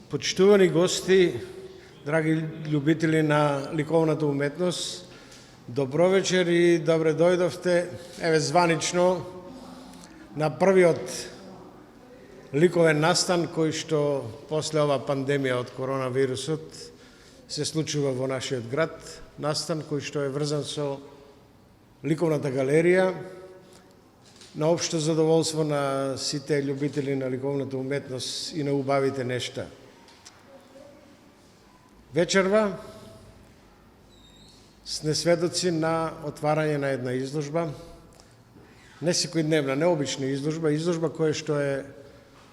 Почитувани гости, драги љубители на ликовната уметност, добро вечер и добре дојдовте, еве званично, на првиот ликовен настан кој што после ова пандемија од коронавирусот се случува во нашиот град, настан кој што е врзан со ликовната галерија, на општо задоволство на сите љубители на ликовната уметност и на убавите нешта. Вечерва сме сведоци на отварање на една изложба, не секојдневна, необична изложба, изложба која што е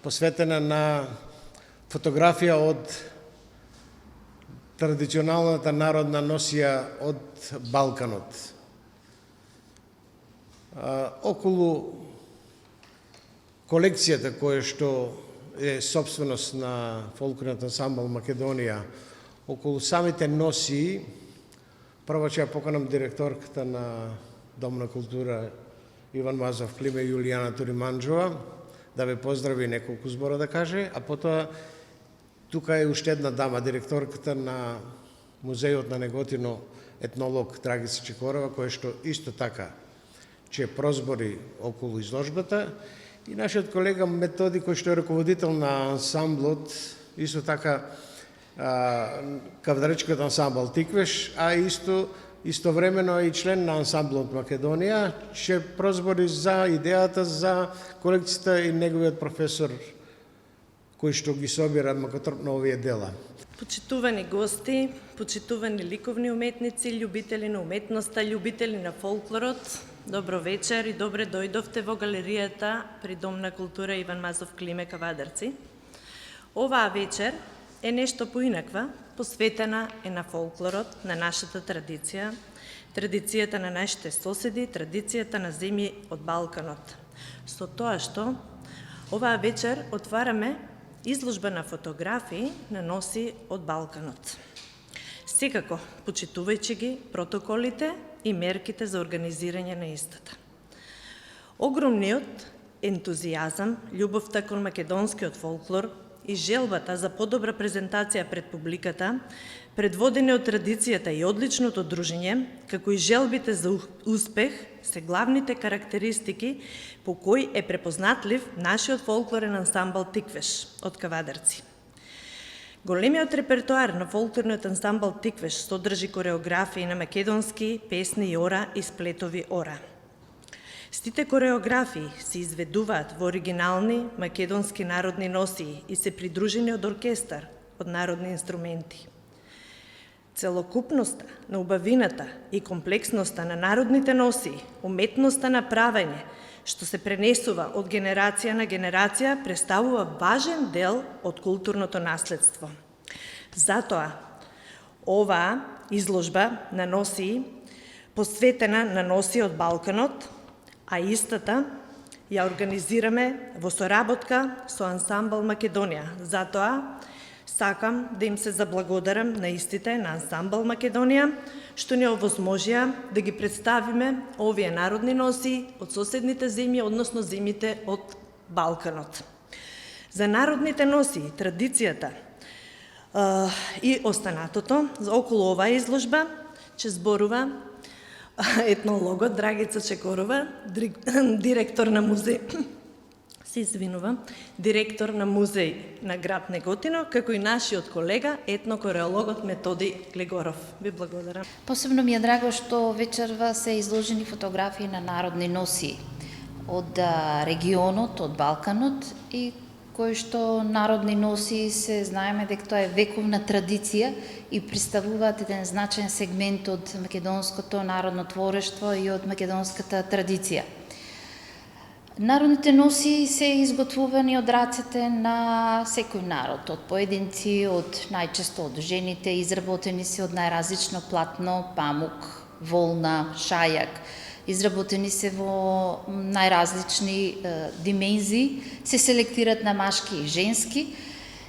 посветена на фотографија од традиционалната народна носија од Балканот. Околу колекцијата која што е собственост на фолклорниот ансамбл Македонија, околу самите носии, прво ќе ја поканам директорката на Дом на култура Иван Мазов Климе Јулијана Туриманџова да ве поздрави неколку збора да каже, а потоа тука е уште една дама, директорката на Музејот на Неготино, етнолог Драгица Чекорова, која што исто така ќе прозбори околу изложбата, и нашиот колега Методи, кој што е раководител на ансамблот, исто така кавдаречкиот ансамбл Тиквеш, а истовремено и член на ансамблот Македонија, ќе прозбори за идејата за колекцијата и неговиот професор кој што ги собира макотрпно овие дела. Почитувани гости, почитувани ликовни уметници, љубители на уметноста, љубители на фолклорот, добро вечер и добре дојдовте во галеријата при Дом на култура Иван Мазов Климе Кавадарци. Оваа вечер е нешто поинаква, посветена е на фолклорот, на нашата традиција, традицијата на нашите соседи, традицијата на земји од Балканот. Со тоа што оваа вечер отвараме изложба на фотографии на носи од Балканот. Секако, почитувајќи ги протоколите и мерките за организирање на истата. Огромниот ентузијазам, љубовта кон македонскиот фолклор и желбата за подобра презентација пред публиката, предводени од традицијата и одличното дружење, како и желбите за успех, се главните карактеристики по кои е препознатлив нашиот фолклорен ансамбл Тиквеш од Кавадарци. Големиот репертоар на фолклорниот ансамбл Тиквеш содржи кореографии на македонски песни и ора и сплетови ора. Сите кореографии се изведуваат во оригинални македонски народни носии и се придружени од оркестар од народни инструменти. Целокупноста на убавината и комплексноста на народните носии, уметноста на правење, што се пренесува од генерација на генерација, представува важен дел од културното наследство. Затоа, оваа изложба на носии, посветена на носии од Балканот, а истата ја организираме во соработка со ансамбл Македонија. Затоа, сакам да им се заблагодарам на истите на ансамбл Македонија, што ни овозможија да ги представиме овие народни носии од соседните земји, односно земјите од Балканот. За народните носии, традицијата и останатото, околу оваа изложба ќе зборува етнологот Драгица Чекорова, директор на музеј, директор на музеј на град Неготино, како и нашиот колега, етнокореологот Методи Глегоров. Ви благодарам. Посебно ми е драго што вечерва се изложени фотографии на народни носии од регионот, од Балканот, и кои што народни носии се знаеме дека тоа е вековна традиција и представуваат еден значен сегмент од македонското народно творештво и од македонската традиција. Народните носии се изготвувани од рацете на секој народ, од поединци, од најчесто од жените, изработени се од најразлично платно, памук, волна, шајак, изработени се во најразлични димензии, се селектират на машки и женски,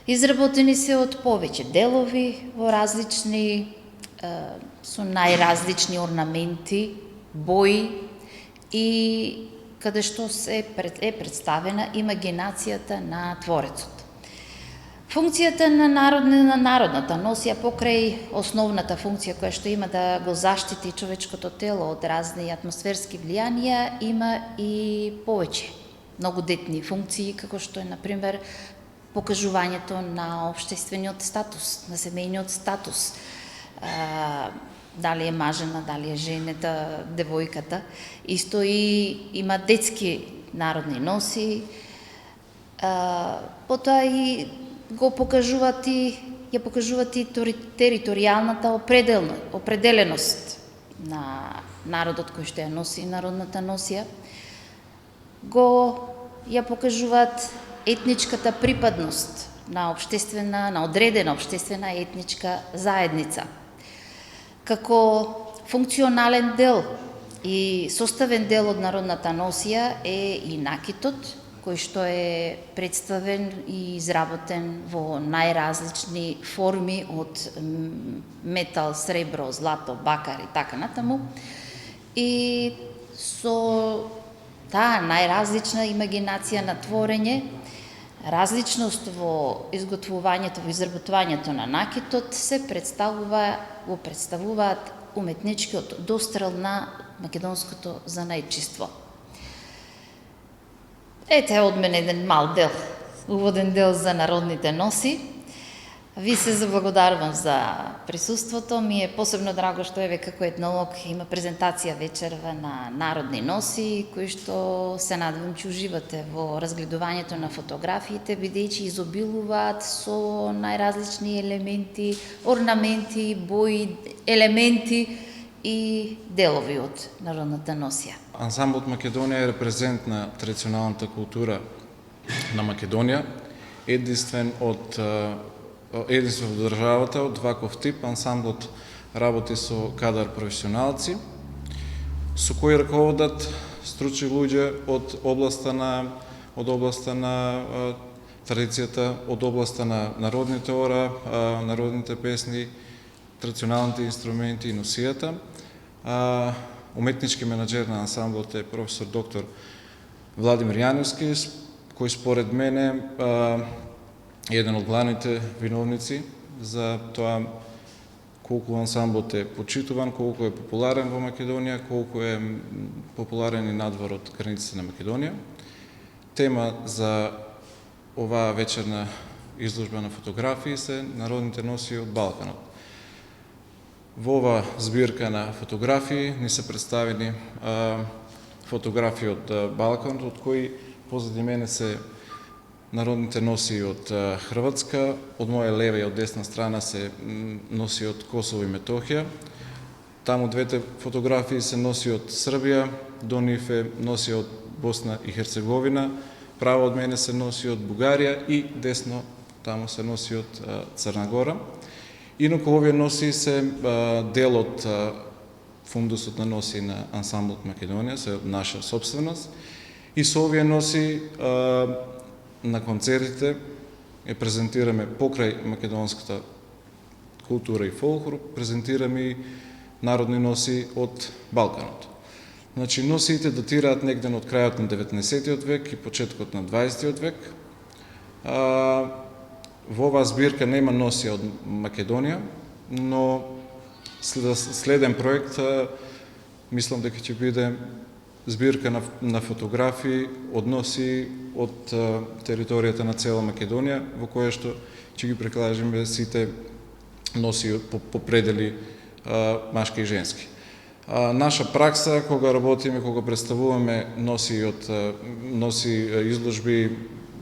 изработени се од повеќе делови во различни, со најразлични орнаменти, бои и каде што е представена имагинацијата на творецот. Функцијата на народната носија покрај основната функција која што има да го заштити човечкото тело од разни атмосферски влијанија, има и повеќе многодетни функции, како што е, например, покажувањето на општествениот статус, на семејниот статус, дали е мажена, дали е женета, девојката. Исто и има детски народни носи, потоа и го покажуваат и територијалната определеност на народот кој што ја носи народната носија. Ја покажуваат етничката припадност на одредена општествена етничка заедница. Како функционален дел и составен дел од народната носија е и накитот, кој што е представен и изработен во најразлични форми од метал, сребро, злато, бакар и така натаму. И со таа најразлична имагинација на творење, различност во изготвувањето, во изработувањето на накитот го представуваат уметничкиот дострел на македонското занајчиство. Ете од мене еден мал дел, уводен дел за народните носи. Ви се заблагодарувам за присуството. Ми е посебно драго што еве како етнолог има презентација вечерва на народни носи, кои што се надевам ќе уживате во разгледувањето на фотографиите, бидејќи изобилуваат со најразлични елементи, орнаменти, бои, елементи и делови од народната носија. Ансамблот Македонија е репрезент на традиционалната култура на Македонија, единствен во државата од ваков тип. Ансамблот работи со кадар професионалци, со кои раководат стручни луѓе од областа на традицијата, од областа на народните ора, народните песни, традиционалните инструменти и носијата. Уметнички менаџер на ансамблот е професор доктор Владимир Јановски, кој според мене е еден од главните виновници за тоа колку ансамблот е почитуван, колку е популарен во Македонија, колку е популарен и надвор од границите на Македонија. Тема за оваа вечерна изложба на фотографии се народните носи од Балканот. Во ова збирка на фотографии ни се представени фотографии од Балканот, од кои позади мене се народните носи од Хрватска, од моја лева и од десна страна се носи од Косово и Метохија. Таму двете фотографии се носи од Србија, до нив е носи од Босна и Херцеговина, право од мене се носи од Бугарија и десно таму се носи од Црна Гора. Инаку овие носи се дел од фундусот на носи на ансамблот Македонија, се наша собственост. И со овие носи на концертите ја презентираме покрај македонската култура и фолклор, презентираме и народни носи од Балканот. Значи, носиите датираат негде од крајот на 19. век и почеткот на 20. век. Во оваа збирка нема носи од Македонија, но следен проект мислам дека ќе биде збирка на фотографии од носи од територијата на цела Македонија, во која што ќе ги прикажеме сите носи по предели машки и женски. Наша пракса кога работиме, кога представуваме носи изложби,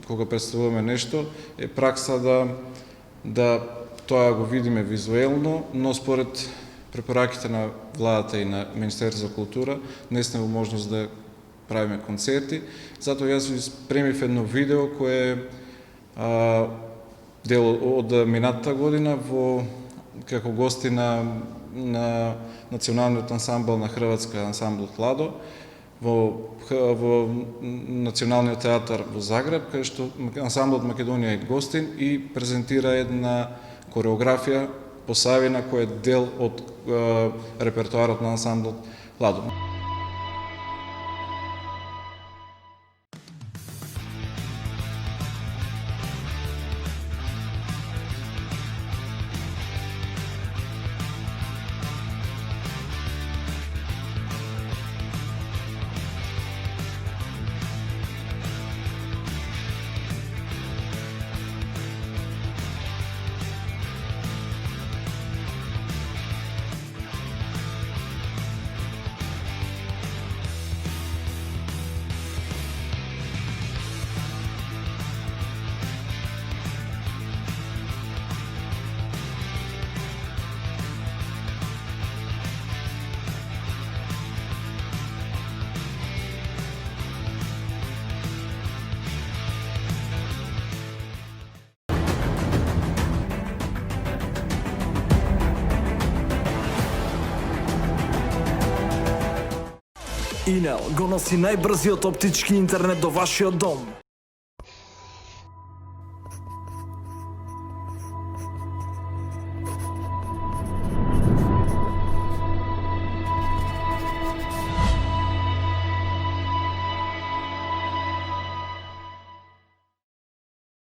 кога представуваме нешто, е пракса да тоа го видиме визуелно, но според препораките на владата и на Министерството за култура не сме во можност да правиме концерти. Затоа јас ви спремив едно видео кое е дел од минатата година како гости на националниот ансамбл на Хрватска, ансамблот Ладо, во Националниот театар во Загреб, кај што ансамблот Македонија е гостин и презентира една кореографија Посавина, кој е дел од репертоарот на ансамблот Ладо. Инел го носи најбрзиот оптички интернет до вашиот дом.